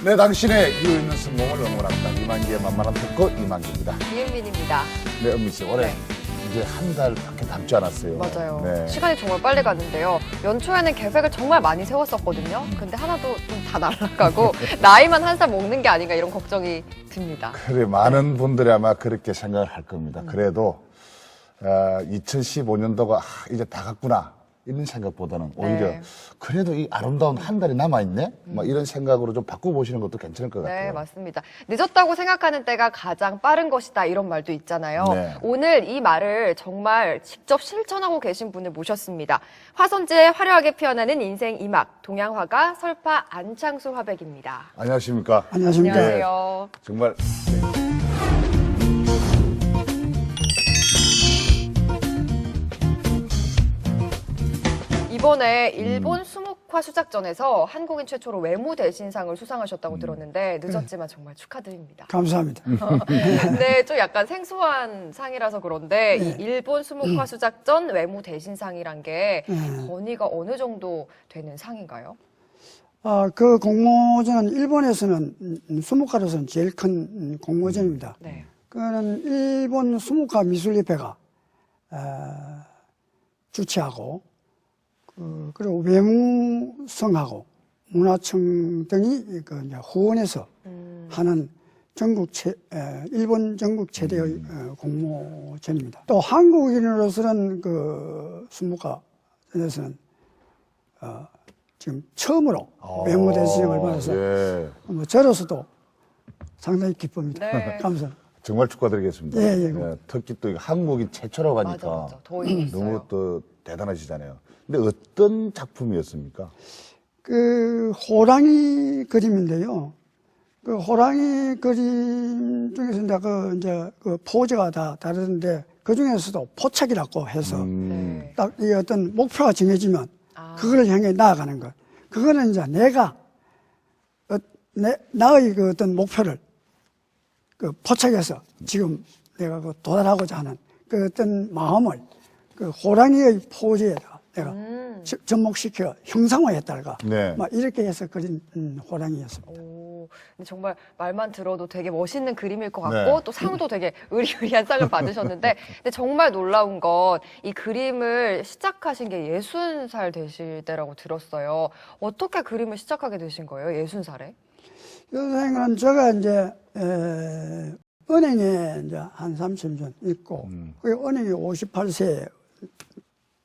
네, 당신의 이유 있는 성공을 응원합니다. 이만기의 만만한 토크 이만기입니다. 이은빈입니다. 네, 은미 씨, 올해 네. 이제 한 달밖에 남지 않았어요. 맞아요. 네. 시간이 정말 빨리 갔는데요. 연초에는 계획을 정말 많이 세웠었거든요. 근데 하나도 좀 다 날아가고 나이만 한 살 먹는 게 아닌가 이런 걱정이 듭니다. 그래, 많은 분들이 아마 그렇게 생각을 할 겁니다. 그래도 2015년도가 이제 다 갔구나 이런 생각보다는 오히려 네. 그래도 이 아름다운 한 달이 남아있네? 막 이런 생각으로 좀 바꿔보시는 것도 괜찮을 것 같아요. 네, 맞습니다. 늦었다고 생각하는 때가 가장 빠른 것이다 이런 말도 있잖아요. 네. 오늘 이 말을 정말 직접 실천하고 계신 분을 모셨습니다. 화선지에 화려하게 피어나는 인생 이막 동양화가 설파 안창수 화백입니다. 안녕하십니까? 안녕하십니까. 안녕하세요. 정말 이번에 일본 수묵화 수작전에서 한국인 최초로 외무 대신상을 수상하셨다고 들었는데 늦었지만 정말 축하드립니다. 감사합니다. 근데 좀 약간 생소한 상이라서 그런데 이 일본 수묵화 수작전 외무 대신상이란 게 권위가 어느 정도 되는 상인가요? 그 공모전은 일본에서는 수묵화로서는 제일 큰 공모전입니다. 네. 그는 일본 수묵화 미술협회가 주최하고 그리고 외무성하고 문화청 등이 그 이제 후원해서 하는 일본 전국 최대의 공모전입니다. 또 한국인으로서는 그 수묵화전에서는 지금 처음으로 외무대신상을 받아서 예. 뭐 저로서도 상당히 기쁩니다. 네. 감사합니다. 정말 축하드리겠습니다. 예, 예. 네, 특히 또 한국인 최초라고 하니까 맞아. 더 의미 있어요. 너무 또 대단하시잖아요. 근데 어떤 작품이었습니까? 그 호랑이 그림인데요. 그 호랑이 그림 중에서 이제 그 포즈가 다 다르는데 그 중에서도 포착이라고 해서 네. 딱 이 어떤 목표가 정해지면 아. 그걸 향해 나아가는 것. 그거는 이제 내가 나의 그 어떤 목표를 그 포착해서 지금 내가 그 도달하고자 하는 그 어떤 마음을 그 호랑이의 포즈에다가 내가 접목시켜 형상화했다가 네. 막 이렇게 해서 그린 호랑이였습니다. 오, 근데 정말 말만 들어도 되게 멋있는 그림일 것 같고 네. 또 상도 되게 의리의리한 상을 받으셨는데 근데 정말 놀라운 건 이 그림을 시작하신 게 60살 되실 때라고 들었어요. 어떻게 그림을 시작하게 되신 거예요? 60살에? 선생님은 제가 이제 은행에 이제 한 30년 있고 그 은행이 58세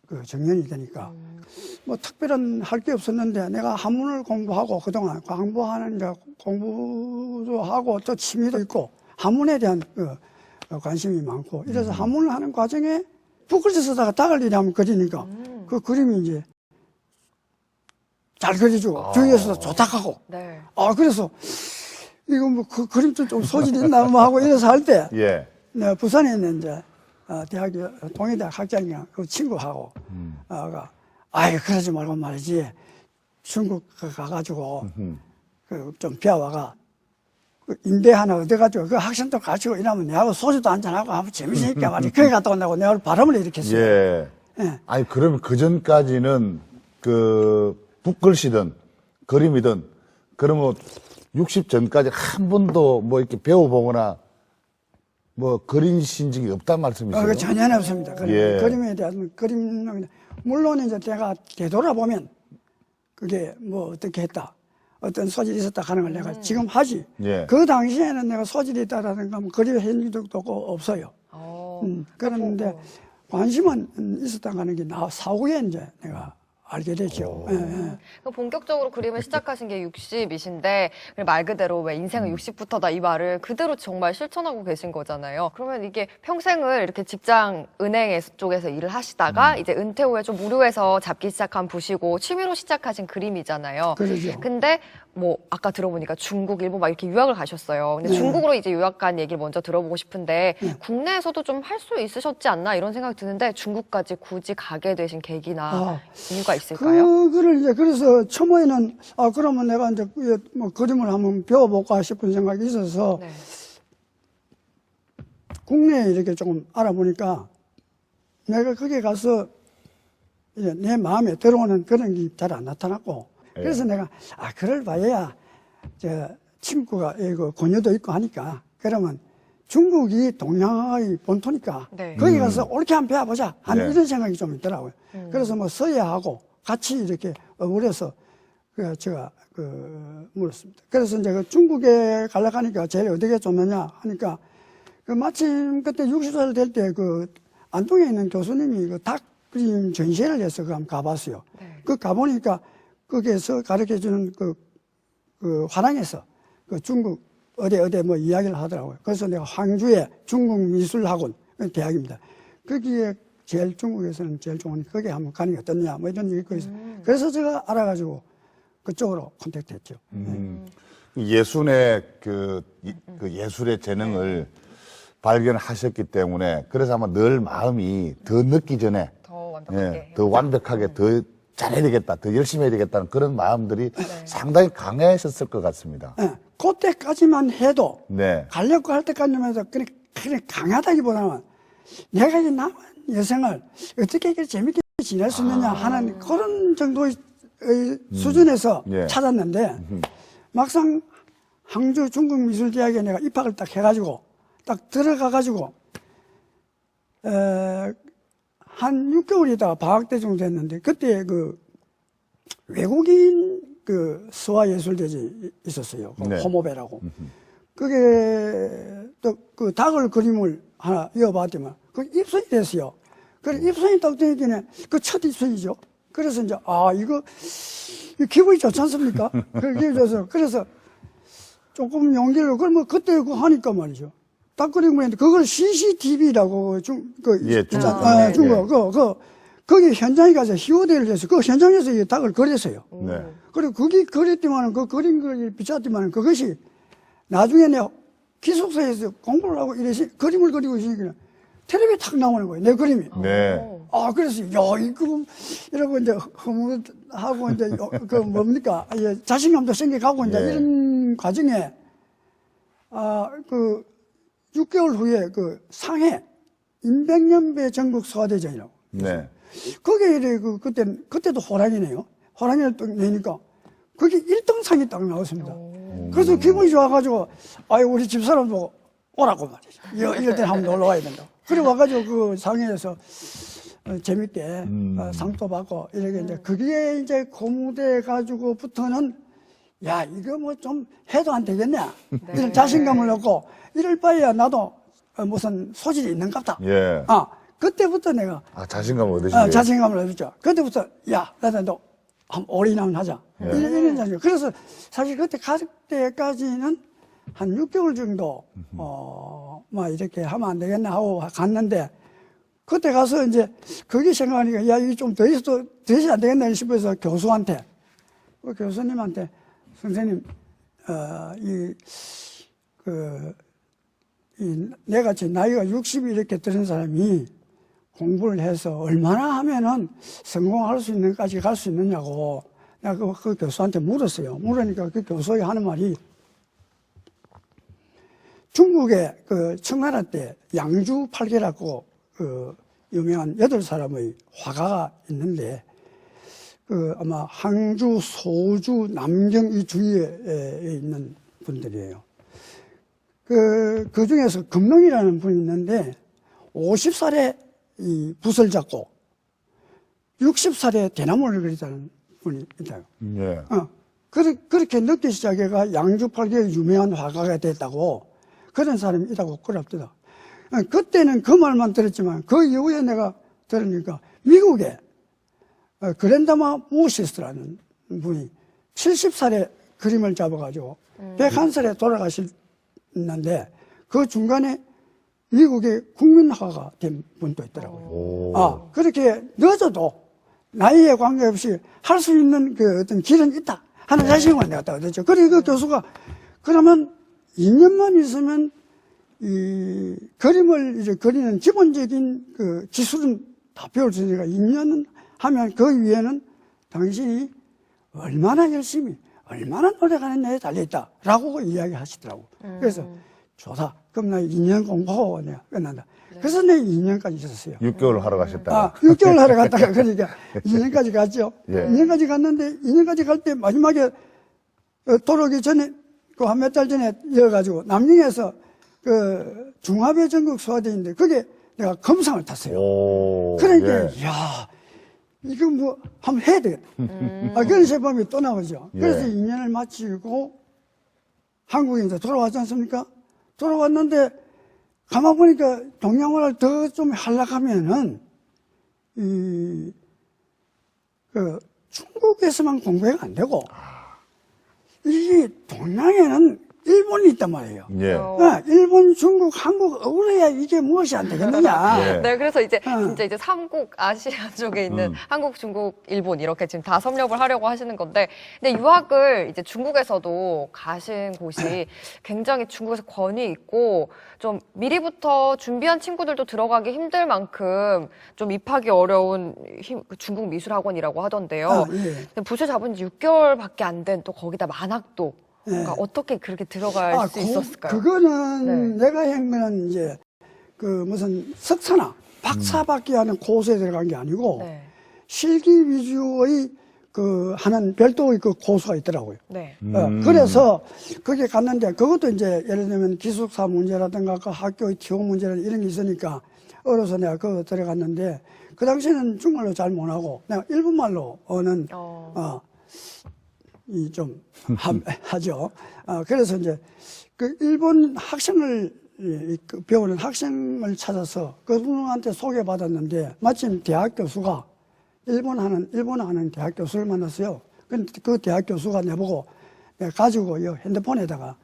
그 정년이 되니까 뭐 특별한 할 게 없었는데 내가 한문을 공부하고 그동안 공부하는 이제 공부도 하고 또 취미도 있고 한문에 대한 그 관심이 많고 이래서 한문을 하는 과정에 붓글씨 쓰다가 닭을 이리 하면 그리니까 그 그림이 이제 잘 그려주고 주위에서도 좋다하고 네. 그래서 이거 뭐 그 그림 좀 소질이 있나 뭐 하고 이래서 할 때 예. 내가 부산에 있는 이제 대학교 동해대학 학장이랑 그 친구하고 그러지 말고 말이지 중국 가가지고 그 좀 배워가 그 인대 하나 얻어가지고 그 학생들 가르치고 이러면 내하고 소주도 한잔하고 하면 재밌으니까 말이지 거기 갔다 온다고 내가 바람을 일으켰어요. 예. 예. 아니, 그러면 그 전까지는 그 붓글씨든 그림이든 그러면 60 전까지 한 번도 뭐 이렇게 배워보거나 뭐 그리신 적이 없단 말씀이세요? 그 전혀 없습니다. 예. 그림에 대한 그림 물론 이제 내가 되돌아보면 그게 뭐 어떻게 했다. 어떤 소질이 있었다 하는 걸 내가 지금 하지. 예. 그 당시에는 내가 소질이 있다라는 건 그림 한 적도 없어요. 어. 그런데 관심은 있었다는 하는 게 사후에 이제 내가 알게 됐죠. 예, 예. 그럼 본격적으로 그림을 시작하신 게 60이신데 말 그대로 왜 인생은 60부터다 이 말을 그대로 정말 실천하고 계신 거잖아요. 그러면 이게 평생을 이렇게 직장 은행 쪽에서 일을 하시다가 이제 은퇴 후에 좀 무료해서 잡기 시작한 붓이고 취미로 시작하신 그림이잖아요. 그러죠. 근데 뭐 아까 들어보니까 중국, 일본 막 이렇게 유학을 가셨어요. 근데 중국으로 이제 유학 간 얘기를 먼저 들어보고 싶은데 국내에서도 좀 할 수 있으셨지 않나 이런 생각이 드는데 중국까지 굳이 가게 되신 계기나 이유가 있을까요? 그거를 이제 그래서 처음에는 그러면 내가 이제 뭐 그림을 한번 배워볼까 싶은 생각이 있어서 네. 국내에 이렇게 조금 알아보니까 내가 거기 가서 이제 내 마음에 들어오는 그런 게 잘 안 나타났고 그래서 내가 그럴 바에야 저 친구가 이거 권유도 있고 하니까 그러면 중국이 동양의 본토니까 네. 거기 가서 옳게 한번 배워보자 하는 네. 이런 생각이 좀 있더라고요. 그래서 뭐 서예하고 같이 이렇게 어울려서 제가 물었습니다. 그래서 이제 그 중국에 가려고 하니까 제일 어디가 좋느냐 하니까 마침 그때 60살 될 때 안동에 있는 교수님이 닭 그림 전시회를 해서 한번 가봤어요. 네. 가보니까 거기에서 가르쳐 주는 화랑에서 중국 어디 뭐 이야기를 하더라고요. 그래서 내가 황주의 중국 미술학원 대학입니다. 거기에 제일 중국에서는 제일 좋은 거기에 한번 가는 게 어떠냐 뭐 이런 얘기 있어. 그래서 제가 알아가지고 그쪽으로 컨택트했죠. 예술의 그 예술의 재능을 발견하셨기 때문에 그래서 아마 늘 마음이 더 늦기 전에 더 완벽하게. 더 완벽하게 더 잘해야 되겠다, 더 열심히 해야 되겠다는 그런 마음들이 상당히 강하셨을 것 같습니다. 네. 그때까지만 해도 네. 가려고 할 때까지만 해도 그냥 강하다기보다는 내가 이 남은 여생을 어떻게 이렇게 재밌게 지낼 수 있느냐 하는 그런 정도의 수준에서 예. 찾았는데 막상 항주 중국미술대학에 내가 입학을 딱 해가지고 딱 들어가가지고 한 6개월 있다가 방학 때 정도 됐는데 그때 외국인 서화예술제지 있었어요. 네. 호모베라고. 그게 또 닭을 그림을 하나 이어봤더만 입선이 됐어요. 그래 입선이 딱 되기는 첫 입선이죠. 그래서 이제 이거 기분이 좋지 않습니까? 기분이 좋아서 그래서 조금 용기를 그러면 그때 하니까 말이죠. 닭 그림을 했는데 그걸 CCTV라고 중국 거기 현장에 가서 희우대를 해서 그 현장에서 이 닭을 그렸어요. 네. 그리고 거기 그렸지만은 그 그린 걸 비쳤지만은 그것이 나중에 내 기숙사에서 공부를 하고 이래서 그림을 그리고 있으니까 텔레비에 탁 나오는 거예요. 내 그림이. 네. 그래서 이거 이러고 이제 허무하고 이제 뭡니까 자신감도 생겨가고 이제 예. 이런 과정에 6개월 후에 상해 임백년배 전국 소화대전이라고. 네. 거기에 그때도 호랑이네요. 호랑이를 딱 내니까 거기 1등상이 딱 나왔습니다. 그래서 기분이 좋아가지고 우리 집사람 보고 오라고 말이죠. 이럴 때 한번 놀러 와야 된다. 그래 와가지고 그 상해에서 재밌게 상도 받고 이렇게 이제 그게 이제 고무돼 가지고부터는 이거 뭐 좀 해도 안 되겠냐 이런 자신감을 얻고 이럴 바에야 나도 무슨 소질이 있는갑다. 예. 그때부터 내가 자신감을 얻으시네요. 자신감을 얻었죠. 그때부터 나도 한번 올인하면 하자. 이런 자신감. 그래서 사실 그때 갈 때까지는 한 6개월 정도 이렇게 하면 안 되겠나 하고 갔는데 그때 가서 이제 거기 생각하니까 이게 좀 더 있어도 안 되겠나 싶어서 교수한테 교수님한테 선생님 내가 지금 나이가 60이 이렇게 되는 사람이 공부를 해서 얼마나 하면은 성공할 수 있는 데까지 갈 수 있느냐고 내가 그 교수한테 물었어요. 물으니까 그 교수가 하는 말이 중국에 청나라 때 양주팔계라고 유명한 8사람의 화가가 있는데 아마 항주, 소주, 남경 이 주위에 있는 분들이에요. 그 중에서 금농이라는 분이 있는데 50살에 이 붓을 잡고 60살에 대나무를 그리자는 분이 있다고. 예. 그렇게 늦게 시작해가 양주팔계의 유명한 화가가 됐다고 그런 사람이 있다고 그럽니다. 그때는 그 말만 들었지만 그 이후에 내가 들으니까 미국에 그랜다마 모시스라는 분이 70살에 그림을 잡아가지고 101살에 돌아가셨는데 그 중간에 미국의 국민화가 된 분도 있더라고요. 그렇게 늦어도 나이에 관계없이 할 수 있는 어떤 길은 있다 하는 자신감을 내가 딱 얻었죠. 그리고 그 교수가 그러면 2년만 있으면 이 그림을 이제 그리는 기본적인 기술은 다 배울 수 있으니까 2년 하면 그 위에는 당신이 얼마나 열심히 얼마나 노력하느냐에 달려있다라고 이야기하시더라고. 그래서 좋다. 그럼 나 2년 공부하고 내가 끝난다. 그래서 내가 2년까지 있었어요. 6개월 하러 가셨다가. 6개월 하러 갔다가 그러니까 2년까지 갔죠. 예. 2년까지 갔는데 2년까지 갈 때 마지막에 돌아오기 전에 그 한 몇 달 전에 이어가지고 남릉에서 그 중화배 전국 소화대인데 그게 내가 검상을 탔어요. 오, 그러니까 예. 야 이거 뭐 한번 해야 되겠다. 그런 제법이 또 나오죠. 예. 그래서 2년을 마치고 한국에 이제 돌아왔지 않습니까? 돌아왔는데 가만 보니까 동양화를 더 좀 하려고 하면은 그 중국에서만 공부가 안 되고 이 동양에는 일본이 있단 말이에요. 예. 일본, 중국, 한국 어우러야 이게 무엇이 안 되겠느냐. 예. 네, 그래서 이제 어. 진짜 이제 삼국 아시아 쪽에 있는 한국, 중국, 일본 이렇게 지금 다 섭렵을 하려고 하시는 건데, 근데 유학을 이제 중국에서도 가신 곳이 굉장히 중국에서 권위 있고 좀 미리부터 준비한 친구들도 들어가기 힘들 만큼 좀 입학이 어려운 중국 미술학원이라고 하던데요. 예. 근데 부채 잡은 지 6개월밖에 안 된 또 거기다 만학도. 그러니까 어떻게 그렇게 들어갈 수 있었을까요? 그거는 네. 내가 한 거는 이제 그 무슨 석사나 박사받기 하는 코스에 들어간 게 아니고 네. 실기 위주의 그 하는 별도의 그 코스가 있더라고요. 네. 그래서 거기 갔는데 그것도 이제 예를 들면 기숙사 문제라든가 그 학교의 티오 문제라든가 이런 게 있으니까 어려서 내가 그거 들어갔는데 그 당시에는 중국말로 잘 못하고 내가 일본말로 어는 이 좀 하죠. 그래서 이제 그 일본 학생을 그 배우는 학생을 찾아서 그분한테 소개받았는데 마침 대학 교수가 일본어 하는 대학 교수를 만났어요. 근데 그 대학 교수가 내보고 내가 가지고 이 핸드폰에다가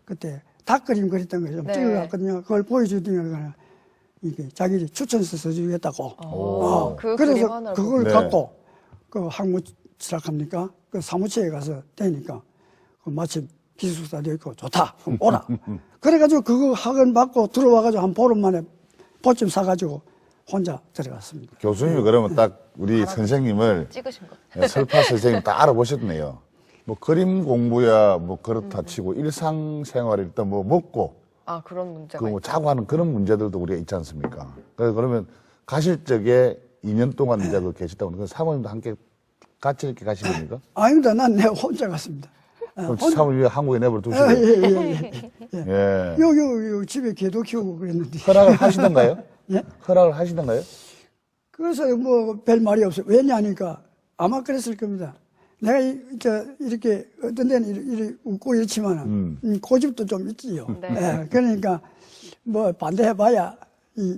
그때 닭 그림 그렸던 거 좀 네. 찍어갔거든요. 그걸 보여주더니 이게 자기 추천서 써주겠다고. 그 그림 그래서 하나를 그걸 네. 갖고 그 학무치락합니까? 그 사무처에 가서 되니까 그 마침 기숙사 되어 있고 좋다. 그럼 오라. 그래가지고 그거 학원 받고 들어와가지고 한 보름 만에 보침 사가지고 혼자 들어갔습니다. 교수님이 그러면 딱 우리 선생님을 찍으신 거. 설파 선생님 딱 알아보셨네요. 뭐 그림 공부야 뭐 그렇다 치고 일상생활 일단 뭐 먹고 아, 그런 문제가 그 뭐 자고 하는 그런 문제들도 우리가 있지 않습니까? 그러면 가실 적에 2년 동안 이제 그 계셨다고 하는데 사모님도 함께 같이 이렇게 가신 겁니까? 아닙니다. 난 내가 혼자 갔습니다. 그럼 사모님이 한국에 내버려 두시고 예. 요 집에 개도 키우고 그랬는데. 허락을 하시던가요? 예? 허락을 하시던가요? 그래서 뭐 별 말이 없어요. 왜냐하니까 아마 그랬을 겁니다. 내가 이렇게 어떤 데는 이렇게 웃고 이렇지만 고집도 좀 있지요. 네. 예, 그러니까 뭐 반대해봐야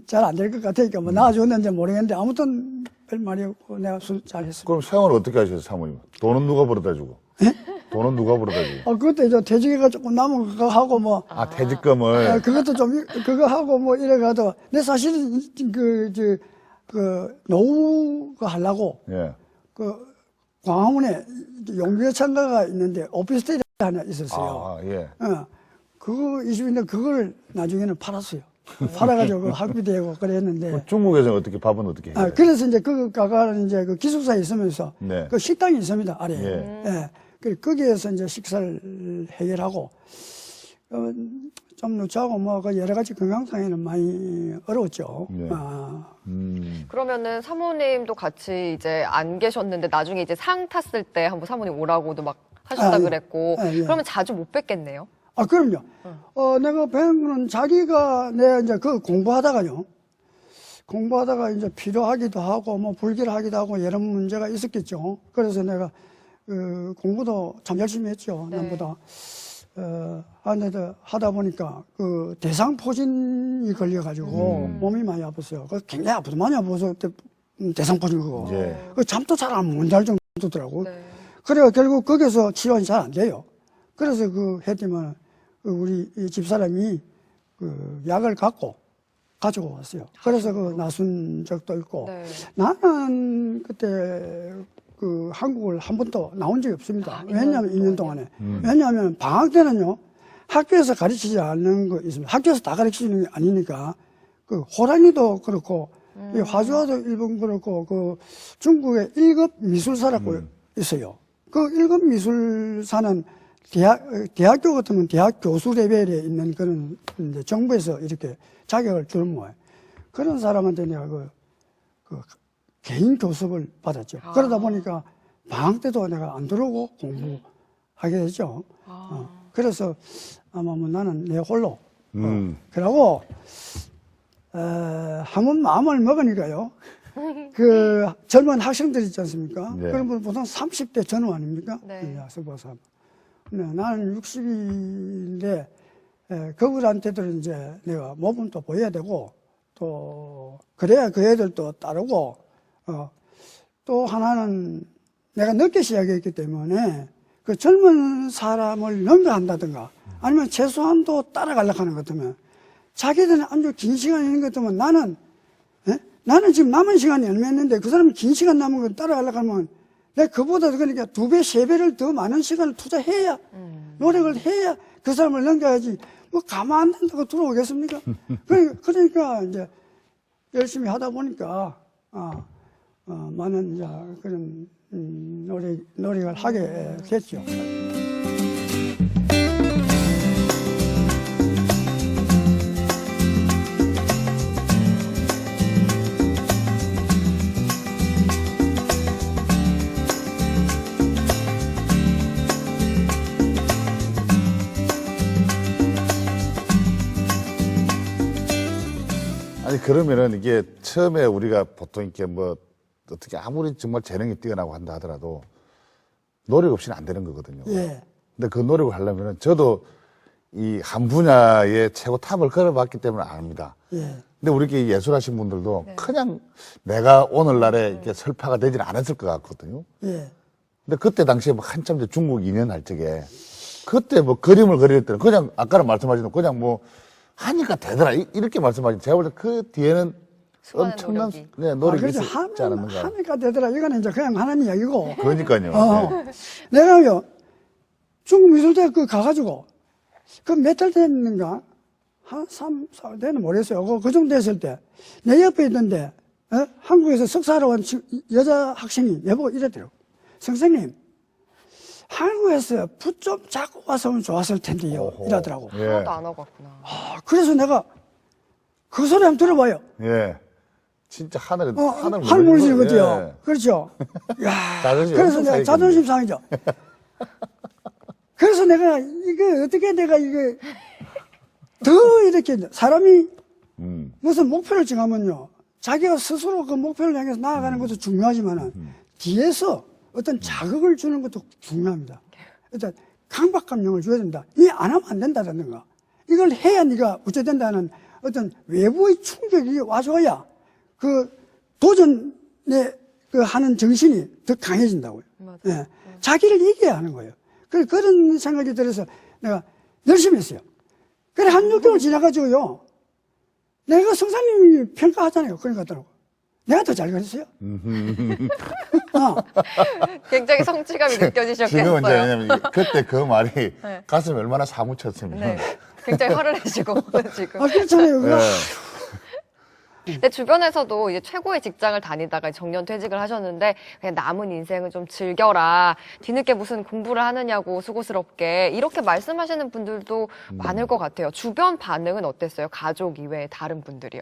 잘 안 될 것 같으니까 뭐 나아줬는지 모르겠는데 아무튼 별 말이 없고 내가 술 잘했습니다. 그럼 생활을 어떻게 하셨어요, 사모님? 돈은 누가 벌어다 주고? 돈은 누가 벌어다 주고? 그것도 이제 퇴직해가 조금 남은 그거 하고 뭐 아, 퇴직금을. 그것도 좀 그거 하고 뭐 이래가도 내 사실은 그 노후가 하려고 예. 그 광화문에 용기의 창가가 있는데 오피스텔이 하나 있었어요. 아, 예. 그거 이 집인데 그걸 나중에는 팔았어요. 팔아가지고 그 학비되고 그랬는데. 중국에서는 어떻게, 밥은 어떻게 해요? 그래서 이제 그 가가는 이제 그 기숙사에 있으면서 네. 그 식당이 있습니다, 아래에. 예. 예. 그래, 거기에서 이제 식사를 해결하고, 좀 늦자고 뭐 그 여러 가지 건강상에는 많이 어려웠죠. 네. 그러면은 사모님도 같이 이제 안 계셨는데 나중에 이제 상 탔을 때 한번 사모님 오라고도 막 하셨다 예. 그랬고 예. 그러면 자주 못 뵙겠네요. 그럼요. 내가 배운 거는 자기가 내가 이제 그 공부하다가 이제 필요하기도 하고 뭐 불길하기도 하고 여러 문제가 있었겠죠. 그래서 내가 공부도 참 열심히 했죠. 네. 남보다. 하다 보니까 그 대상포진이 걸려가지고 몸이 많이 아팠어요. 그 굉장히 아프죠. 많이 아파서 그때 대상포진 그거. 예. 그 잠도 잘 안 못 잘 정도더라고. 네. 그래가 결국 거기서 치료는 잘 안 돼요. 그래서 했더니만 우리 이 집사람이 그 약을 갖고 가지고 왔어요. 그래서 그 나순 적도 있고. 네. 나는 그때 그 한국을 한 번도 나온 적이 없습니다. 왜냐하면 2년 동안에. 왜냐하면 방학 때는요, 학교에서 가르치지 않는 거 있습니다. 학교에서 다 가르치는 게 아니니까, 그 호랑이도 그렇고, 이 화주화도 일본 그렇고, 그 중국의 1급 미술사라고 있어요. 그 1급 미술사는 대학교 같으면 대학 교수 레벨에 있는 그런 이제 정부에서 이렇게 자격을 주는 거예요. 그런 사람한테 내가 그 개인 교습을 받았죠. 그러다 보니까 방학 때도 내가 안 들어오고 공부하게 됐죠. 그래서 아마 뭐 나는 내 홀로. 그러고, 한번 마음을 먹으니까요. 그 젊은 학생들 있지 않습니까? 네. 그런 분 보통 30대 전후 아닙니까? 네. 야수보사. 네, 나는 60인데, 그분한테들 이제 내가 모범도 보여야 되고, 또, 그래야 그 애들도 따르고, 또 하나는 내가 늦게 시작했기 때문에 그 젊은 사람을 능가한다든가 아니면 최소한도 따라가려고 하는 것 같으면 자기들은 아주 긴 시간 있는 것 같으면 나는 지금 남은 시간이 얼마 있는데 그 사람이 긴 시간 남은 걸 따라가려고 하면 내가 그보다 그러니까 2배, 3배를 더 많은 시간을 투자해야 노력을 해야 그 사람을 넘겨야지 뭐 가만 안 둔다고 들어오겠습니까? 그러니까 이제 열심히 하다 보니까 많은 이제 그런 노력을 하게 됐죠. 아니 그러면은 이게 처음에 우리가 보통 이렇게 뭐 어떻게 아무리 정말 재능이 뛰어나고 한다 하더라도 노력 없이는 안 되는 거거든요. 예. 근데 그 노력을 하려면은 저도 이 한 분야의 최고 탑을 걸어봤기 때문에 압니다. 예. 근데 우리 이렇게 예술하신 분들도 그냥 내가 오늘날에 이렇게 설파가 되지는 않았을 것 같거든요. 예. 근데 그때 당시에 뭐 한참 이제 중국 2년 할 적에 그때 뭐 그림을 그릴 때는 그냥 아까는 말씀하신 그냥 뭐 하니까 되더라 이렇게 말씀하신 제가 볼 때 그 뒤에는 수많은 엄청난 노력이. 노력이 그래서 있지 않았는가. 하니까 되더라. 이거는 이제 그냥 하는 이야기고. 그러니까요. 네. 내가요, 중국 미술대학 가가지고, 그 몇 달 됐는가? 한 3, 4월 때는 모르겠어요. 그 정도 됐을 때, 내 옆에 있던데, 한국에서 석사하러 온 여자 학생이 내보고 이랬더라고. 선생님, 한국에서 붓 좀 잡고 왔으면 좋았을 텐데요. 오호. 이러더라고. 예. 하나도 안 하고 왔구나. 그래서 내가 그 소리 한번 들어봐요. 예. 진짜 하늘 하늘 무너지는 거죠. 예. 그렇죠. 야, 자존심 그래서 엄청 내가 상했겠네. 자존심 상이죠. 그래서 내가 이게 어떻게 내가 이게 더 이렇게 사람이 무슨 목표를 정하면요. 자기가 스스로 그 목표를 향해서 나아가는 것도 중요하지만은 뒤에서 어떤 자극을 주는 것도 중요합니다. 일단 강박감정을 줘야 된다. 이 안 하면 안 된다라든가. 이걸 해야 네가 우째된다는 어떤 외부의 충격이 와줘야 그 도전에 그 하는 정신이 더 강해진다고요. 예. 자기를 이겨야 하는 거예요. 그런 생각이 들어서 내가 열심히 했어요. 그래, 한 6개월 지나가지고요. 내가 성사님이 평가하잖아요. 그런 것 같더라고. 내가 더 잘 그렸어요. 굉장히 성취감이 느껴지셨겠어요. 지금은 이제 왜냐면 그때 그 말이 가슴에 얼마나 사무쳤으면. 네. 굉장히 화를 내시고 지금. 그렇잖아요. 근데 주변에서도 이제 최고의 직장을 다니다가 정년 퇴직을 하셨는데 그냥 남은 인생은 좀 즐겨라. 뒤늦게 무슨 공부를 하느냐고 수고스럽게 이렇게 말씀하시는 분들도 많을 것 같아요. 주변 반응은 어땠어요? 가족 이외에 다른 분들이요.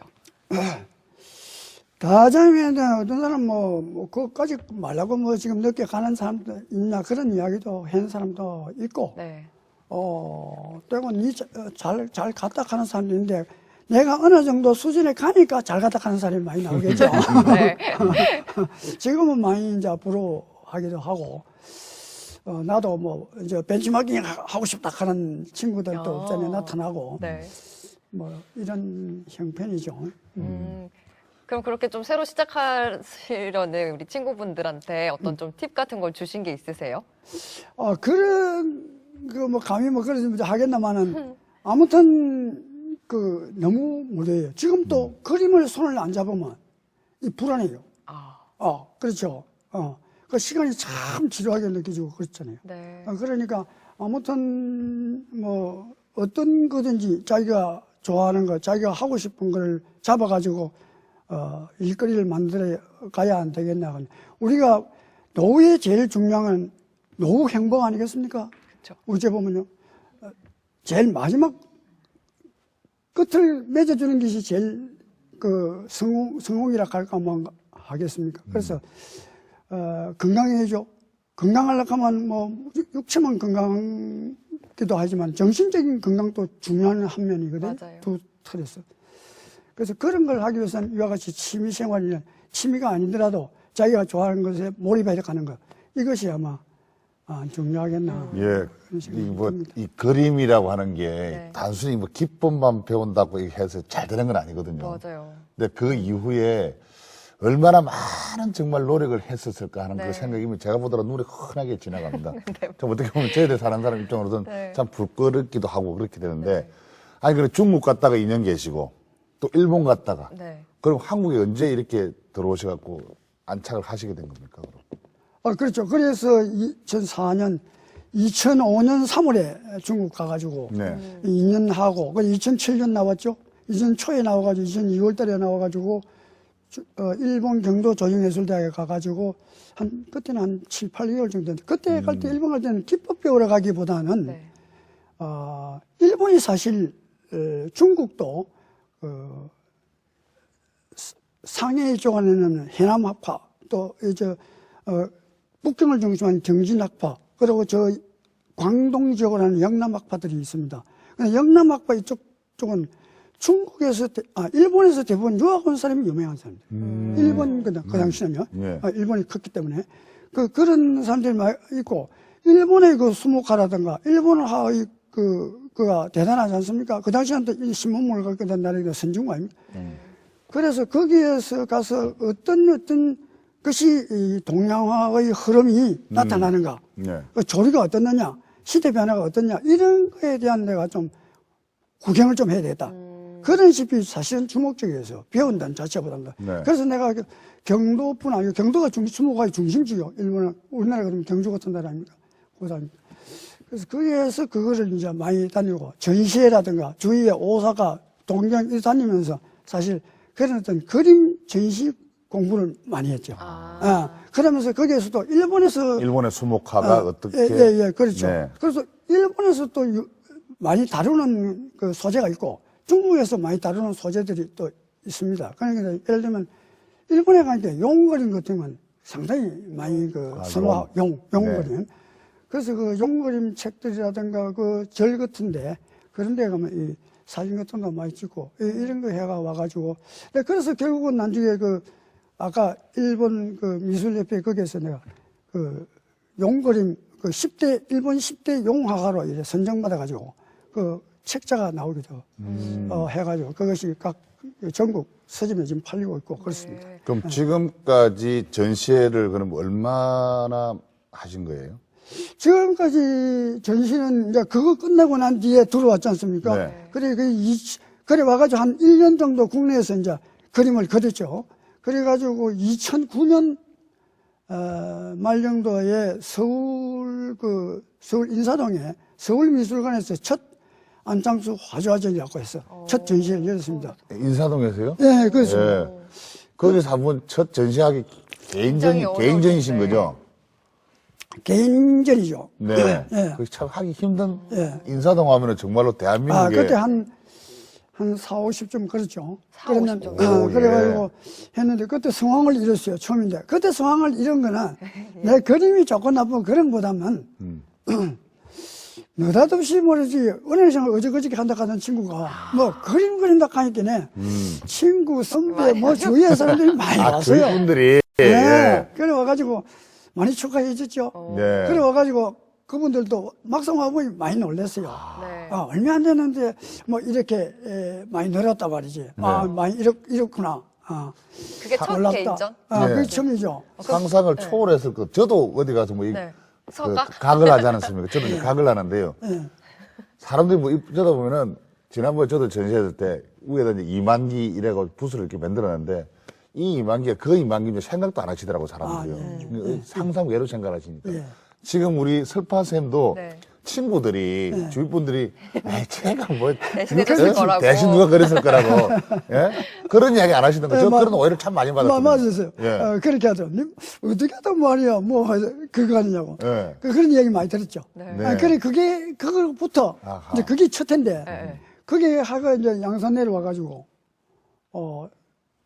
가장에는 어떤 사람 그것까지 말라고 지금 늦게 가는 사람도 있나 그런 이야기도 하는 사람도 있고, 네. 때론 잘 갔다 가는 사람도 있는데, 내가 어느 정도 수준에 가니까 잘 갔다 가는 사람이 많이 나오겠죠. 네. 지금은 많이 이제 부러워하기도 하고, 나도 이제 벤치마킹 하고 싶다 하는 친구들도 없잖아요. 나타나고, 네. 이런 형편이죠. 그럼 그렇게 좀 새로 시작하시려는 우리 친구분들한테 어떤 좀 팁 같은 걸 주신 게 있으세요? 그런, 감히 그러지 하겠나마는, 아무튼, 너무 무례해요. 지금 또 그림을 손을 안 잡으면, 불안해요. 그렇죠. 그 시간이 참 지루하게 느껴지고 그렇잖아요. 네. 그러니까, 아무튼, 어떤 거든지 자기가 좋아하는 거, 자기가 하고 싶은 걸 잡아가지고, 일거리를 만들어 가야 안 되겠나. 우리가 노후의 제일 중요한 건 노후 행복 아니겠습니까? 그렇죠. 우째 보면요. 제일 마지막 끝을 맺어주는 것이 제일 그 성공이라 할까 뭐 하겠습니까? 그래서 건강해야죠. 건강하려고 하면 뭐 육체만 건강기도 하지만 정신적인 건강도 중요한 한 면이거든요. 맞아요. 두 틀에서. 그래서 그런 걸 하기 위해서는 이와 같이 취미생활이나 취미가 아니더라도 자기가 좋아하는 것에 몰입해 가는 것 이것이 아마 중요하겠나. 예, 그런 생각이 이 듭니다. 이 그림이라고 하는 게 네. 단순히 뭐 기법만 배운다고 해서 잘 되는 건 아니거든요. 맞아요. 근데 그 이후에 얼마나 많은 정말 노력을 했었을까 하는 네. 그 생각이면 제가 보더라도 눈에 환하게 지나갑니다. 좀 어떻게 보면 저에 대해 사는 사람 입장으로는 네. 참 부끄럽기도 하고 그렇게 되는데, 아니, 그래 중국 갔다가 2년 계시고, 또 일본 갔다가, 네. 그럼 한국에 언제 이렇게 들어오셔갖고 안착을 하시게 된 겁니까? 그럼? 그렇죠. 그래서 2004년, 2005년 3월에 중국 가가지고 네. 2년 하고, 2007년 나왔죠. 2000 초에 나와가지고 2002월 달에 나와가지고 일본 경도 조정예술대학에 가가지고 그때는 한 7, 8개월 정도. 그때 갈 때 일본 갈 때는 기법 배우러 가기보다는 네. 일본이 사실 중국도 상해 쪽에는 해남학파 또 이제 북경을 중심한 경진학파 그리고 저 광동 지역으로 하는 영남학파들이 있습니다. 영남학파 이쪽 쪽은 중국에서 일본에서 대부분 유학 온 사람이 유명한 사람들. 일본 그 당시는요. 예. 일본이 컸기 때문에 그런 사람들이 많이 있고 일본의 그 수목화라든가 일본의 그가 대단하지 않습니까? 그 당시에는 또 이 신문물을 갖게 된 나라가 선진국 아닙니까? 그래서 거기에서 가서 어떤 것이 이 동양화의 흐름이 나타나는가? 네. 그 조리가 어떻느냐? 시대 변화가 어떻냐? 이런 거에 대한 내가 좀 구경을 좀 해야 되겠다. 그런 식이 사실은 주목적이어서 배운다는 자체보다는. 네. 그래서 내가 경도뿐 아니고 경도가 수목화의 중심지요. 일본은 우리나라 그러면 경주 같은 나라 아닙니까? 그래서 거기에서 그거를 이제 많이 다니고 전시회라든가 주위에 오사카, 동경 이 다니면서 사실 그런 어떤 그림 전시 공부를 많이 했죠. 그러면서 거기에서도 일본의 수목화가 어떻게. 그렇죠. 네. 그래서 일본에서 또 많이 다루는 그 소재가 있고 중국에서 많이 다루는 소재들이 또 있습니다. 그러니까 예를 들면 일본에 가니까 용그림 같은 건 상당히 많이 선호하고 용그림. 네. 그래서 그 용그림 책들이라든가 그 절 같은데 그런 데 가면 이 사진 같은 거 많이 찍고 이런 거 해가 와가지고 그래서 결국은 나중에 아까 일본 그 미술협회 거기에서 내가 그 용그림 그 10대 일본 10대 용화가로 이제 선정받아가지고 그 책자가 나오기도 해가지고 그것이 각 전국 서점에 지금 팔리고 있고 그렇습니다. 그럼 지금까지 전시회를 그럼 얼마나 하신 거예요? 지금까지 전시는 이제 그거 끝나고 난 뒤에 들어왔지 않습니까? 네. 그래 와가지고 한 1년 정도 국내에서 이제 그림을 그렸죠. 그래가지고 2009년 말 정도에 서울 인사동에 서울미술관에서 첫 안창수 화조화전이라고 해서 첫 전시를 열었습니다. 인사동에서요? 네, 그렇습니다. 예. 거기서 한번 첫 전시하기 굉장히 개인전이신 어려우신데. 거죠? 개인전이죠. 네. 네. 그게 참 하기 힘든. 네. 인사동 하면은 정말로 대한민국에. 그때 한 4, 50좀 그렇죠. 4, 50 정도. 오, 그래가지고 했는데 그때 성황을 잃었어요. 처음인데. 그때 성황을 잃은 거는 내 그림이 좋고 나쁜 그런 보다는 느닷없이 모르지 은행생활 어저그저께 한다 하던 친구가 뭐 그림 그린다 하니까 친구, 선배, 뭐 주위의 사람들이 많이 왔어요. 주위분들이. 네. 예. 그래 와가지고 많이 축하해 줬죠. 네. 그래 와가지고 그분들도 막상 와보니 많이 놀랐어요. 네. 얼마 안 됐는데 뭐 이렇게 많이 늘었단 말이지. 많이 이렇구나. 그게 첫 놀랍다. 개인전? 네. 그게 처음이죠. 상상을 초월했을 것. 저도 어디 가서 뭐 네. 그 서각? 각을 하지 않았습니까? 저도 이제 각을 하는데요. 네. 사람들이 뭐 쳐다보면은 지난번에 저도 전시했을 때 위에다 이제 이만기 이래가 붓을 이렇게 만들었는데 이 이만기가 그 이만기면 생각도 안 하시더라고 사람들이요. 상상 외로 생각하시니까. 예. 지금 우리 설파쌤도 네. 친구들이, 주위 분들이, 에이, 제가 뭐, 대신해줬을 어? 거라고. 대신 누가 그랬을 거라고. 예? 그런 이야기 안 하시던 거죠? 그런 오해를 참 많이 받았거든요. 맞으세요. 예. 그렇게 하죠. 님, 어떻게 하단 말이야. 뭐, 그거 하느냐고. 예. 그런 이야기 많이 들었죠. 네. 네. 그래, 그거부터, 아하. 이제 그게 첫 해인데, 네. 그게 하고 이제 양산 내려와가지고,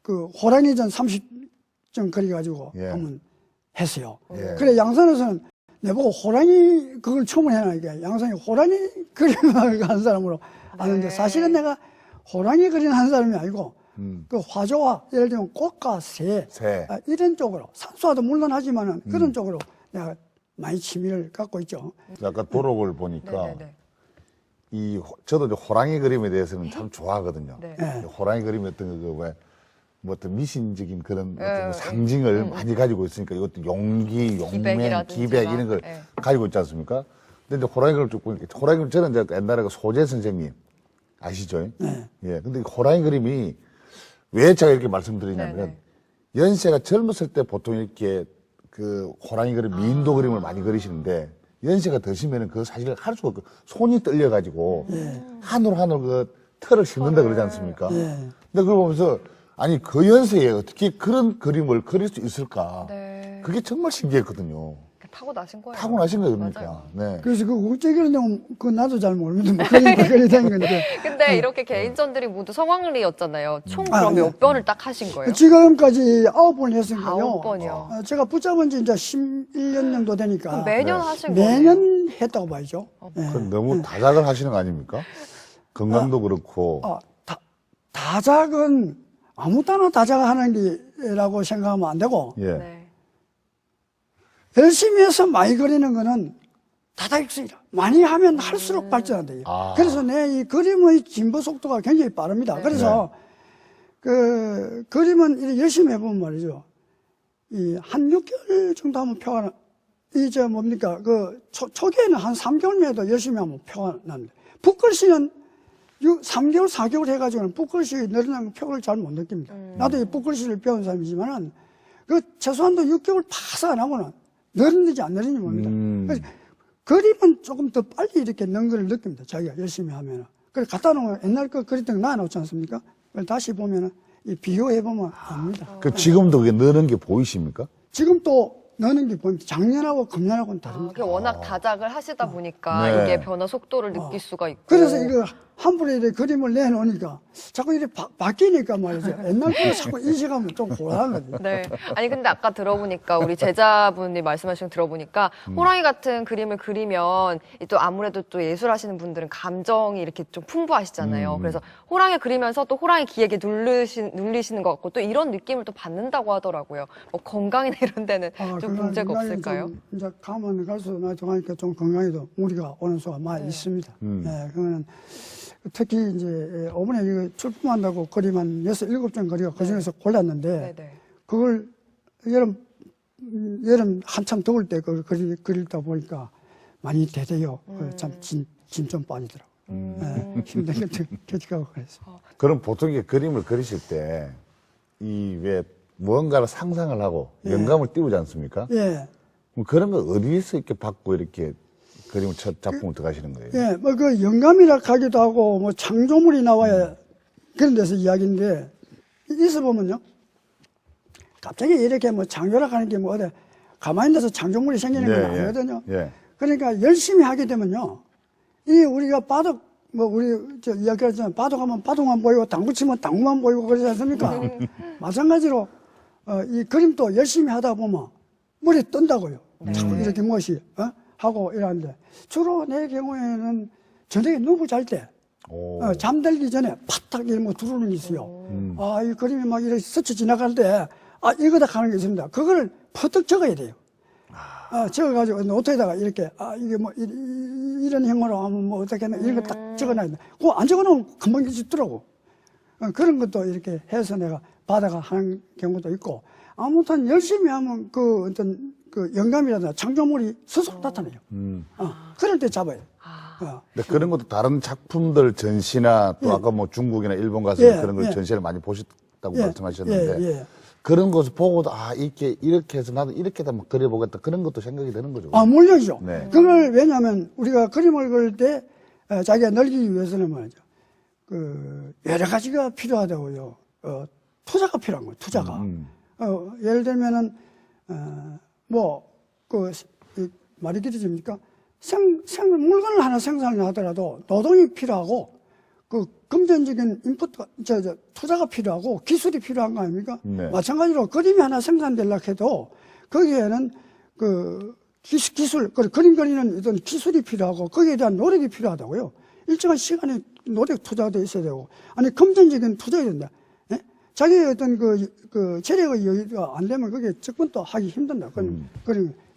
그 호랑이전 30점 거리가지고 예. 한번 했어요. 예. 그래, 양산에서는 내보고 호랑이 그걸 처음 해놔니까 양산이 호랑이 그림을 한 사람으로 아는데 네. 사실은 내가 호랑이 그림 한 사람이 아니고 그 화조와 예를 들면 꽃과 새, 새. 이런 쪽으로 산수화도 물론 하지만은 그런 쪽으로 내가 많이 취미를 갖고 있죠. 아까 도록을 보니까 네네네. 저도 이제 호랑이 그림에 대해서는 참 좋아하거든요. 네. 네. 호랑이 그림이 어떤 뭐 어떤 미신적인 그런 네, 어떤 네. 상징을 많이 가지고 있으니까 이것도 용기, 용맹, 기백이라든지 기백 막, 이런 걸 네. 가지고 있지 않습니까? 근데 이제 호랑이 그림을 쭉 보니까 호랑이 그림 저는 이제 옛날에 그 소재 선생님 아시죠? 네. 예. 근데 이 호랑이 그림이 왜 제가 이렇게 말씀드리냐면 네, 연세가 젊었을 때 보통 이렇게 그 호랑이 그림, 미인도 그림을 많이 그리시는데 연세가 드시면은 그거 사실 할 수가 없고 손이 떨려가지고 한올 그 털을 씹는다 그러지 않습니까? 예. 근데 그걸 보면서 아니 그 연세에 어떻게 그런 그림을 그릴 수 있을까? 네. 그게 정말 신기했거든요. 타고 나신 거예요. 타고나신 거예요, 그러니까. 맞아요. 네. 그래서 그 어째 그러냐면 그 나도 잘 모르는데 뭐 그리 된 건데 근데 이렇게 개인전들이 모두 성황리였잖아요. 총 아, 그럼 네. 몇 번을 딱 하신 거예요? 지금까지 9번 했으니까요. 9번이요. 제가 붙잡은 지 이제 11년 정도 되니까 그럼 매년 하신 매년 거예요? 했다고 봐야죠. 예. 그건 너무 다작을 하시는 거 아닙니까? 건강도 그렇고. 다작은 아무 때나 다작하는 게라고 생각하면 안 되고 예. 네. 열심히 해서 많이 그리는 거는 다다익선이라 많이 하면 할수록 발전한대요. 아. 그래서 내 이 그림의 진보 속도가 굉장히 빠릅니다. 그래서 그 그림은 이렇게 열심히 해보면 말이죠. 이 한 6개월 정도 하면 표가 이제 뭡니까 그 초기에는 한 3개월만 해도 열심히 하면 표가 납니다. 붓글씨는 3개월, 4개월 해가지고는 붓글씨 늘어나는 표를 잘 못 느낍니다. 나도 이 붓글씨를 배운 사람이지만은 그 최소한도 6개월 파서 안 하고는 늘어지지 안 늘어지지 봅니다. 그래서 그림은 조금 더 빨리 이렇게 는 걸 느낍니다. 자기가 열심히 하면은. 그래 갖다 놓으면 옛날 거 그렸던 거 놔놓지 않습니까? 그걸 다시 보면은 이 비교해보면 압니다. 그 지금도 그게 느는 게 보이십니까? 지금 또 넣는 게 보입니다. 작년하고 금년하고는 아, 다릅니다. 그게 워낙 다작을 하시다 보니까 네. 이게 변화 속도를 느낄 수가 있고. 그래서 이거 한 번에 이렇게 그림을 내놓으니까 자꾸 이렇게 바뀌니까 말이죠. 옛날 거를 자꾸 인식하면 좀 곤란하거든요. 네. 아니 근데 아까 들어보니까 우리 제자분이 말씀하신 거 들어보니까 호랑이 같은 그림을 그리면 또 아무래도 또 예술하시는 분들은 감정이 이렇게 좀 풍부하시잖아요. 그래서 호랑이 그리면서 또 호랑이 기에게 눌리시는 것 같고 또 이런 느낌을 또 받는다고 하더라고요. 뭐 건강이나 이런 데는 좀 그건 문제가 건강이 없을까요? 좀 이제 가면 갈수록 나중하니까 좀 건강에도 무리가 오는 수가 많이 있습니다. 네, 그거는 특히 이제 이번에 이거 출품한다고 그림 한 6, 7점 그리고 그 중에서 골랐는데 네네. 그걸 여름 한참 더울 때 그걸 그리다 보니까 많이 대대요. 참 짐 좀 빠지더라고요. 네, 힘든 것도 계속하고 그랬어요. 그럼 보통 이게 그림을 그리실 때 이 왜 무언가를 상상을 하고 영감을 띄우지 않습니까? 예. 그럼 그런 거 어디서 이렇게 받고 이렇게 그림을 첫 작품을 들어가시는 거예요? 예, 뭐 그 영감이라 하기도 하고 뭐 창조물이 나와야 그런 데서 이야기인데 있어 보면요. 갑자기 이렇게 뭐 창조라 하는 게 뭐 어디 가만히 있어서 창조물이 생기는 건 아니거든요. 예. 그러니까 열심히 하게 되면요. 이 우리가 바둑 뭐 우리 저 이야기하잖아요. 바둑하면 바둑만 보이고 당구 치면 당구만 보이고 그러지 않습니까? 마찬가지로 이 그림도 열심히 하다 보면 머리에 뜬다고요. 자꾸 이렇게 무엇이 하고 이러는데 주로 내 경우에는 저녁에 누구 잘 때 잠들기 전에 파탁 이런 거 들어오는 게 있어요. 아, 이 그림이 막 이렇게 스쳐 지나갈 때 이거다 하는 게 있습니다. 그거를 퍼뜩 적어야 돼요. 적어가지고 노트에다가 이렇게 이게 뭐 이런 형으로 하면 뭐 어떻게 하나 이런 거 딱 적어놔야 돼. 그거 안 적어놓으면 금방 잊더라고. 그런 것도 이렇게 해서 내가 받아가 하는 경우도 있고 아무튼 열심히 하면 그 어떤 그 영감이라든가 창조물이 스스로 나타나요. 그럴 때 잡아요. 근데 그런 것도 다른 작품들 전시나 또 아까 뭐 중국이나 일본 가서 그런 걸 전시를 많이 보셨다고 말씀하셨는데 그런 것을 보고도 아 이렇게 해서 나도 이렇게 한번 그려보겠다 그런 것도 생각이 되는 거죠. 아, 물론이죠. 네. 그걸 왜냐하면 우리가 그림을 그릴 때 자기가 늘리기 위해서는 말이죠. 여러 가지가 필요하다고요. 투자가 필요한 거예요, 투자가. 예를 들면은, 말이 길어집니까? 물건을 하나 생산을 하더라도 노동이 필요하고, 금전적인 투자가 필요하고 기술이 필요한 거 아닙니까? 네. 마찬가지로 그림이 하나 생산되려고 해도 거기에는 기술, 그림 그리는 어떤 기술이 필요하고 거기에 대한 노력이 필요하다고요. 일정한 시간에 노력 투자가 돼 있어야 되고, 아니, 금전적인 투자가 된다. 예? 자기의 어떤 재력의 여유가 안 되면 거기에 접근도 하기 힘든다. 그럼,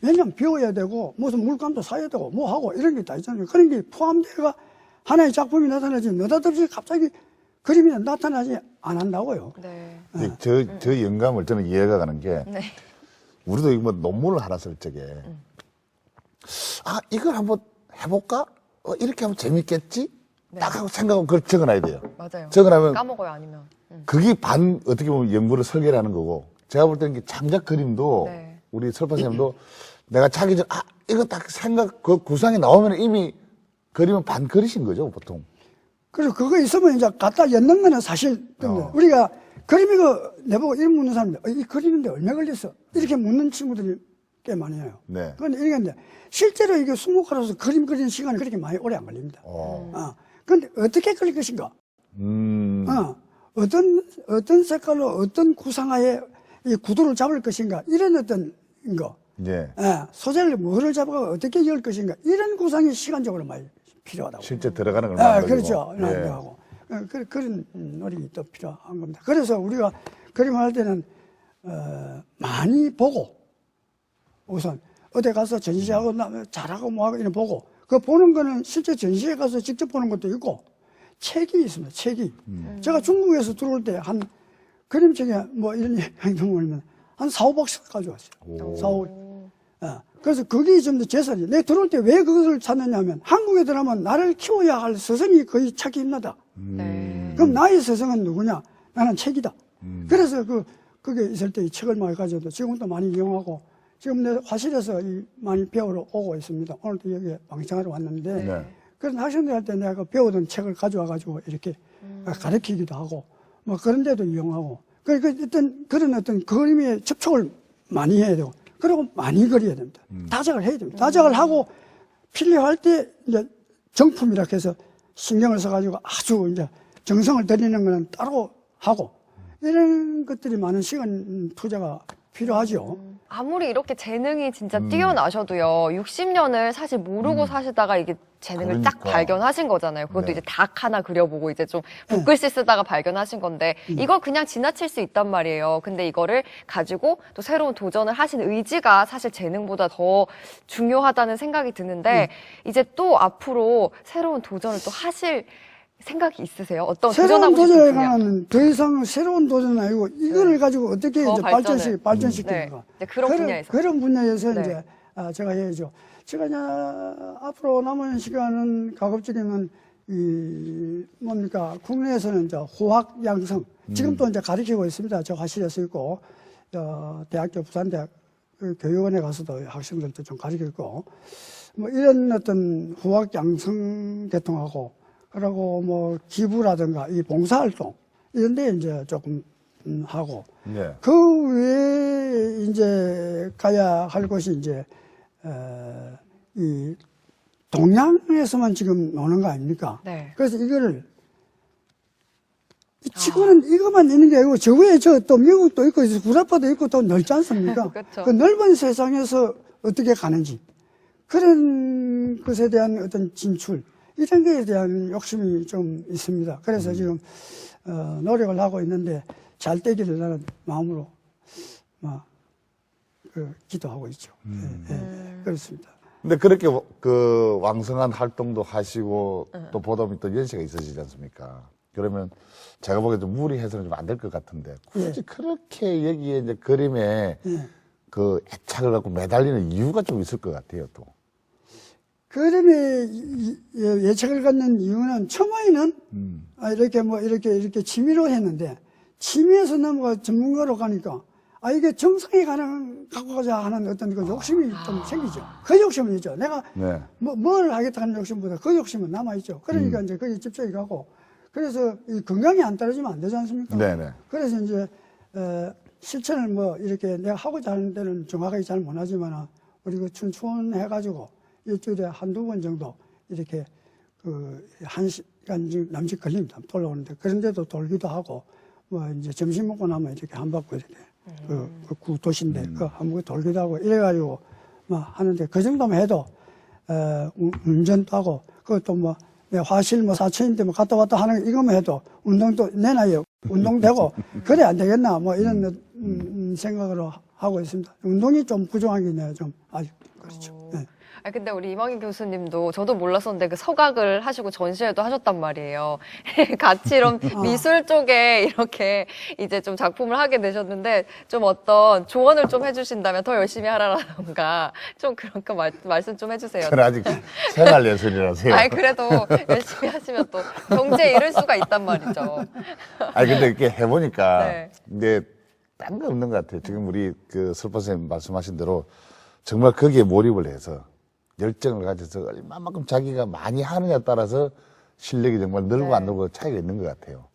왜냐면 비워야 되고, 무슨 물감도 사야 되고, 뭐 하고, 이런 게 다 있잖아요. 그런 게 포함되어가 하나의 작품이 나타나지, 느닷없이 갑자기 그림이 나타나지 않는다고요. 네. 저 영감을 저는 이해가 가는 게, 네. 우리도 이거 뭐 논문을 하나 쓸 적에, 이걸 한번 해볼까? 이렇게 하면 재밌겠지? 네. 딱 하고 생각하고 그걸 적어놔야 돼요. 맞아요. 적어놔면 까먹어요, 아니면. 그게 어떻게 보면 연구를 설계를 하는 거고, 제가 볼 때는 창작 그림도, 네. 우리 설파 선생님도 내가 자기 전, 이거 딱 그 구상이 나오면 이미 그림은 반 그리신 거죠, 보통. 그래서 그거 있으면 이제 갖다 엮는 거는 사실, 우리가 그림 이거 내보고 이름 묻는 사람들, 이 그림인데 얼마 걸렸어? 이렇게 묻는 친구들이 꽤 많이 해요. 네. 그런데 이게 실제로 이게 수목하로서 그림 그리는 시간이 그렇게 많이 오래 안 걸립니다. 그런데 어떻게 그릴 것인가? 어떤 색깔로 어떤 구상하에 이 구도를 잡을 것인가? 이런 어떤 거. 예. 소재를 뭐를 잡아가 어떻게 열 것인가? 이런 구상이 시간적으로 많이 필요하다고. 실제 들어가는 걸 만들고. 그렇죠. 예. 하고. 그런 노력이 또 필요한 겁니다. 그래서 우리가 그림을 할 때는, 많이 보고, 우선, 어디 가서 전시하고, 잘하고 뭐하고 이런 보고, 그 보는 거는 실제 전시회 가서 직접 보는 것도 있고, 책이 있습니다, 책이. 제가 중국에서 들어올 때 그림책에 뭐 이런 행동을 한 4, 5박씩 가져왔어요. 4, 5. 그래서 그게 좀 더 재산이. 내가 들어올 때 왜 그것을 찾느냐면, 한국에 들어가면 나를 키워야 할 스승이 거의 찾기 힘나다. 네. 그럼 나의 스승은 누구냐? 나는 책이다. 그래서 그게 있을 때 이 책을 많이 가져도 지금도 많이 이용하고, 지금 내 화실에서 많이 배우러 오고 있습니다. 오늘도 여기 방청하러 왔는데, 네. 그런 학생들한테 내가 배우던 책을 가져와가지고 이렇게 가르치기도 하고, 뭐 그런 데도 이용하고, 그런 어떤 그림에 접촉을 많이 해야 되고, 그리고 많이 그려야 됩니다. 다작을 해야 됩니다. 다작을 하고 필요할 때 이제 정품이라 해서 신경을 써가지고 아주 이제 정성을 들이는 거는 따로 하고, 이런 것들이 많은 시간 투자가 필요하죠. 아무리 이렇게 재능이 진짜 뛰어나셔도요, 60년을 사실 모르고 사시다가 이게 재능을 딱 그러니까. 발견하신 거잖아요. 그것도 네. 이제 닭 하나 그려보고 이제 좀 붓글씨 쓰다가 발견하신 건데, 이걸 그냥 지나칠 수 있단 말이에요. 근데 이거를 가지고 또 새로운 도전을 하신 의지가 사실 재능보다 더 중요하다는 생각이 드는데, 이제 또 앞으로 새로운 도전을 또 하실 생각이 있으세요? 어떤 새로운 도전하고 싶은 도전에 분야? 관한 더 이상 새로운 도전은 아니고 이거를 가지고 어떻게 더 이제 발전시키는가. 네. 네, 그런 분야에서. 그런 분야에서 네. 이제 제가 해야죠. 제가 이제 앞으로 남은 시간은 가급적이면 국내에서는 이제 호학 양성 지금도 이제 가르치고 있습니다. 저 화실에서 있고 대학교 부산대학 교육원에 가서도 학생들도 좀 가르치고 뭐 이런 어떤 후학 양성 계통하고 그리고 뭐 기부라든가 이 봉사활동 이런 데 이제 조금 하고 예. 그 외에 이제 가야 할 곳이 이제 이 동양에서만 지금 노는 거 아닙니까? 네. 그래서 이거를 이 지구는 이것만 있는 게 아니고 저 위에 저 또 미국도 있고 구라파도 있고 또 넓지 않습니까? 그렇죠. 그 넓은 세상에서 어떻게 가는지 그런 것에 대한 어떤 진출 이런 거에 대한 욕심이 좀 있습니다. 그래서 지금 노력을 하고 있는데 잘 되기를 나는 마음으로 기도하고 있죠. 그렇습니다. 근데 그렇게 왕성한 활동도 하시고 또 보다 또 연세가 있으시지 않습니까? 그러면 제가 보기에 좀 무리해서는 좀 안 될 것 같은데 굳이 그렇게 여기에 이제 그림에 그 애착을 갖고 매달리는 이유가 좀 있을 것 같아요, 또. 그림에 예측을 갖는 이유는 처음에는 이렇게 취미로 했는데 취미에서 넘어가 전문가로 가니까 이게 정상에 갖고 가자 하는 어떤 그 욕심이 좀 생기죠. 그 욕심은 있죠. 내가 네. 뭘 하겠다 하는 욕심보다 그 욕심은 남아있죠. 그러니까 이제 거기에 집중이 가고, 그래서 이 건강이 안 떨어지면 안 되지 않습니까? 네네. 그래서 이제, 실천을 뭐 이렇게 내가 하고자 하는 데는 정확하게 잘 못하지만, 우리 그 춘추원해가지고 일주일에 한두 번 정도 이렇게 한 시간 남짓 걸립니다. 돌아오는데. 그런데도 돌기도 하고, 뭐 이제 점심 먹고 나면 이렇게 한 바퀴 이렇게 그 구도시인데 한 바퀴 돌기도 하고 이래가지고 막 하는데 그 정도만 해도 운전도 하고 그것도 뭐 내 화실 뭐 사천인데 뭐 갔다 왔다 하는 거 이것만 해도 운동도 내 나이에 운동되고 그래 안 되겠나 뭐 이런 생각으로 하고 있습니다. 운동이 좀 부족한 게 내가 좀 아직 그렇죠. 네. 근데 우리 이망희 교수님도 저도 몰랐었는데 그 서각을 하시고 전시회도 하셨단 말이에요. 같이 이런 미술 쪽에 이렇게 이제 좀 작품을 하게 되셨는데 좀 어떤 조언을 좀 해주신다면 더 열심히 하라던가 좀 그런 거 말씀 좀 해주세요. 저는 아직 생활예술이라서요. 그래도 열심히 하시면 또 경제에 이를 수가 있단 말이죠. 근데 이렇게 해보니까 네. 이게 딴 거 없는 것 같아요. 지금 우리 그 설법 선생님 말씀하신 대로 정말 거기에 몰입을 해서 열정을 가져서 얼마만큼 자기가 많이 하느냐에 따라서 실력이 정말 늘고 네. 안 늘고 차이가 있는 것 같아요.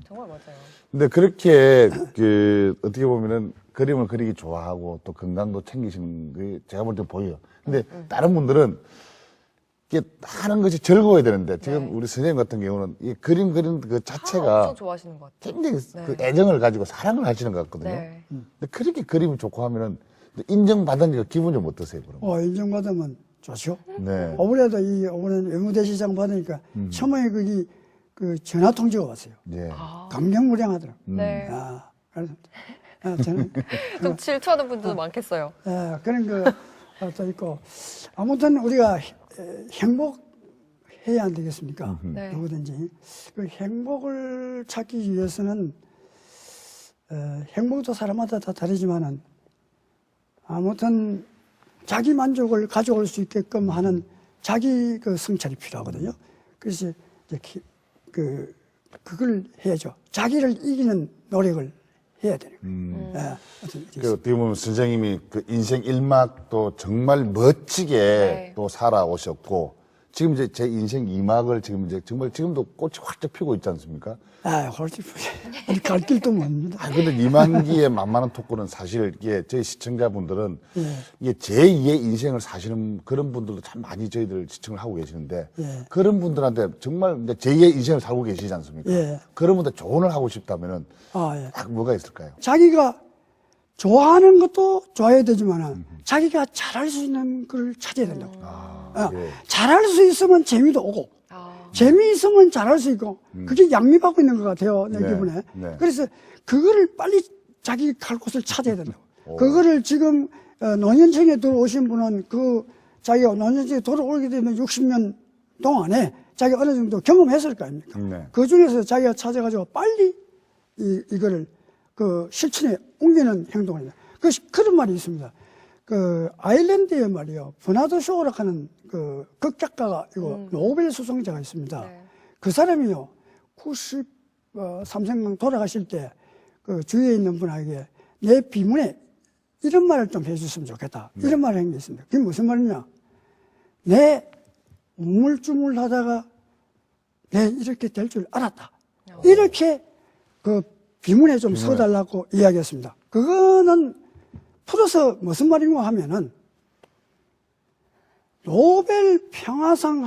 정말 맞아요. 근데 그렇게 어떻게 보면은 그림을 그리기 좋아하고 또 건강도 챙기시는 게 제가 볼 때 보여요. 근데 다른 분들은 이게 하는 것이 즐거워야 되는데 지금 네. 우리 선생님 같은 경우는 이 그림 그리는 그 엄청 자체가 좋아하시는 것 같아요. 굉장히 네. 그 애정을 가지고 사랑을 하시는 것 같거든요. 네. 근데 그렇게 그림이 좋고 하면은 인정받으니까 기분 좀 어떠세요, 그럼? 인정받으면 좋죠. 네. 이번에도 이번에 외무대시장 받으니까 처음에 거기 그 전화 통지가 왔어요. 예. 감격무량하더라고요. 네. 그래서 저는 좀 질투하는 분들도 많겠어요. 그런 것도 있고 아무튼 우리가 행복해야 안 되겠습니까? 네. 누구든지 그 행복을 찾기 위해서는 행복도 사람마다 다 다르지만은 아무튼 자기 만족을 가져올 수 있게끔 하는 자기 그 성찰이 필요하거든요. 그래서 이제 그걸 해야죠. 자기를 이기는 노력을 해야 되는 거예요. 어떻게 보면 선생님이 그 인생 일막도 정말 멋지게 네. 또 살아오셨고, 지금 이제 제 인생 2막을 지금 이제 정말 지금도 꽃이 활짝 피고 있지 않습니까? 홀집 갈 길도 멉니다. 근데 이만기의 만만한 토크는 사실 이게 저희 시청자분들은 이게 제2의 인생을 사시는 그런 분들도 참 많이 저희들 시청을 하고 계시는데 그런 분들한테 정말 이제 제2의 인생을 살고 계시지 않습니까? 그런 분들 조언을 하고 싶다면은 딱 뭐가 있을까요? 자기가 좋아하는 것도 좋아해야 되지만 자기가 잘할 수 있는 걸 찾아야 된다고. 잘할 수 있으면 재미도 오고 재미있으면 잘할 수 있고 그게 양립하고 있는 것 같아요. 내 기분에. 네. 그래서 그거를 빨리 자기 갈 곳을 찾아야 된다고. 그거를 지금 노년층에 들어오신 분은 자기가 노년층에 들어오게 되면 60년 동안에 자기가 어느 정도 경험했을 거 아닙니까? 네. 그 중에서 자기가 찾아가지고 빨리 이거를 실천에 옮기는 행동을 해요. 그런 말이 있습니다. 아일랜드에 말이요. 버나드 쇼라고 하는 극작가가 노벨 수상자가 있습니다. 네. 그 사람이요. 93생 돌아가실 때 주위에 있는 분에게 내 비문에 이런 말을 좀 해줬으면 좋겠다. 이런 말을 한 게 있습니다. 그게 무슨 말이냐. 내 우물쭈물 하다가 내 이렇게 될 줄 알았다. 이렇게 비문에 좀 써달라고 이야기했습니다. 그거는 풀어서 무슨 말인가 하면은 노벨 평화상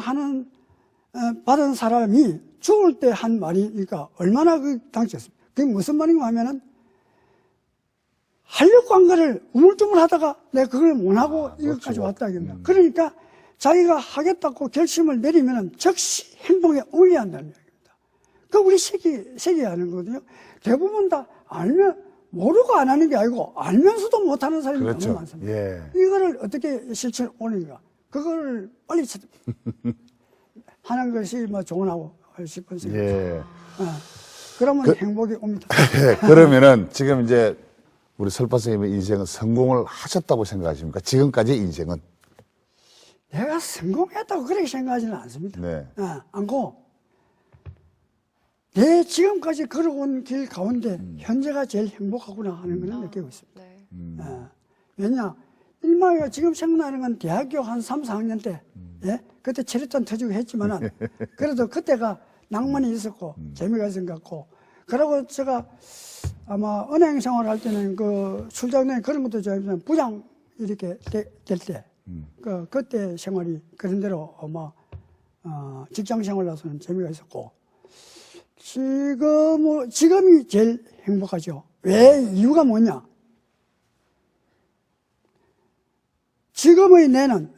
받은 사람이 죽을 때 한 말이니까 얼마나 당치겠습니까? 그게 무슨 말인가 하면은 하려고 한 거를 우물쭈물 하다가 내가 그걸 못하고 이것까지 왔다 이겁니다. 그러니까 자기가 하겠다고 결심을 내리면은 즉시 행동에 옮겨야 한다는 이야기입니다. 우리 세계에 하는 거거든요. 대부분 다 모르고 안 하는 게 아니고 알면서도 못하는 사람이 그렇죠. 너무 많습니다. 예. 이거를 어떻게 실천에 오는가? 그걸 빨리 하는 것이 조언하고 싶은 생각. 그러면 행복이 옵니다. 그러면은 지금 이제 우리 설파 선생님의 인생은 성공을 하셨다고 생각하십니까? 지금까지의 인생은? 내가 성공했다고 그렇게 생각하지는 않습니다. 네. 않고 내 지금까지 걸어온 길 가운데 현재가 제일 행복하구나 하는 것을 느끼고 있습니다. 네. 왜냐, 일마가 지금 생각나는 건 대학교 한 3, 4학년 때, 예? 그때 체류탄 터지고 했지만은, 그래도 그때가 낭만이 있었고, 재미가 있은 것 같고, 그러고 제가 아마 은행 생활할 때는 그 출장에 그런 것도 좋아하지만 부장 이렇게 될 때, 그때 생활이 그런 대로 아마, 직장 생활로서는 재미가 있었고, 지금이 제일 행복하죠. 왜? 이유가 뭐냐? 지금의 내는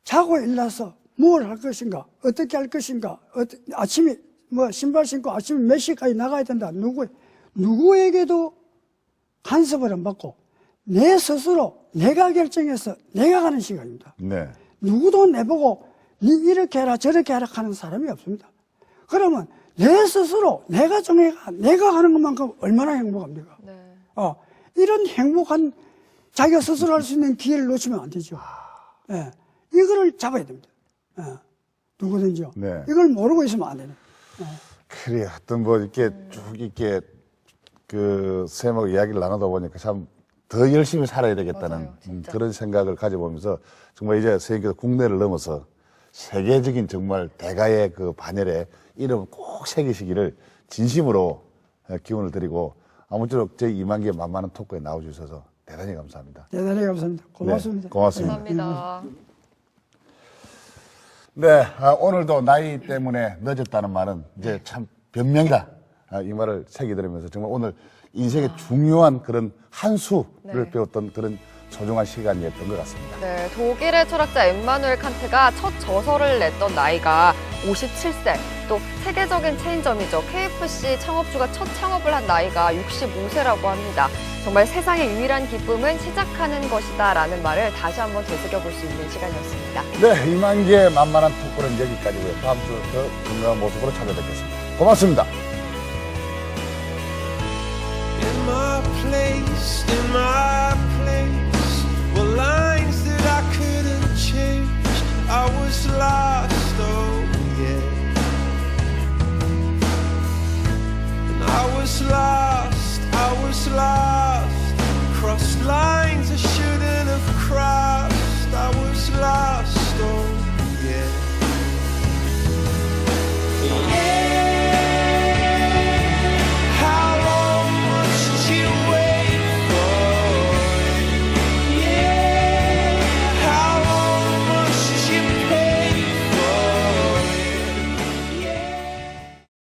자고 일어나서 뭘 할 것인가, 어떻게 할 것인가, 아침에 뭐 신발 신고 아침에 몇 시까지 나가야 된다. 누구에게도 간섭을 안 받고 내 스스로 내가 결정해서 내가 가는 시간입니다. 네. 누구도 내보고 니 이렇게 해라 저렇게 해라 하는 사람이 없습니다. 그러면 내 스스로 내가 정해가 내가 하는 것만큼 얼마나 행복합니까? 네. 이런 행복한 자기가 스스로 할 수 있는 기회를 놓치면 안 되죠. 예. 이거를 잡아야 됩니다. 예. 누구든지요. 네. 이걸 모르고 있으면 안 되네. 그래, 하여튼 뭐 이렇게 쭉 이렇게 그 쌤하고 이야기를 나누다 보니까 참 더 열심히 살아야 되겠다는 맞아요, 진짜. 그런 생각을 가져보면서 정말 이제 선생님께서 국내를 넘어서 세계적인 정말 대가의 그 반열에 이름을 꼭 새기시기를 진심으로 기원을 드리고 아무쪼록 저희 이만기의 만만한 토크에 나와주셔서 대단히 감사합니다. 대단히 감사합니다. 고맙습니다. 네, 고맙습니다. 감사합니다. 네, 오늘도 나이 때문에 늦었다는 말은 이제 참 변명이다. 이 말을 새기들으면서 정말 오늘 인생의 중요한 그런 한 수를 네. 배웠던 그런 소중한 시간이었던 것 같습니다. 네, 독일의 철학자 엠마누엘 칸트가 첫 저서를 냈던 나이가 57세, 또 세계적인 체인점이죠. KFC 창업주가 첫 창업을 한 나이가 65세라고 합니다. 정말 세상의 유일한 기쁨은 시작하는 것이다 라는 말을 다시 한번 되새겨볼 수 있는 시간이었습니다. 네, 이만기의 만만한 토크는 여기까지고요. 다음 주 더 건강한 모습으로 찾아뵙겠습니다. 고맙습니다. In my place, in my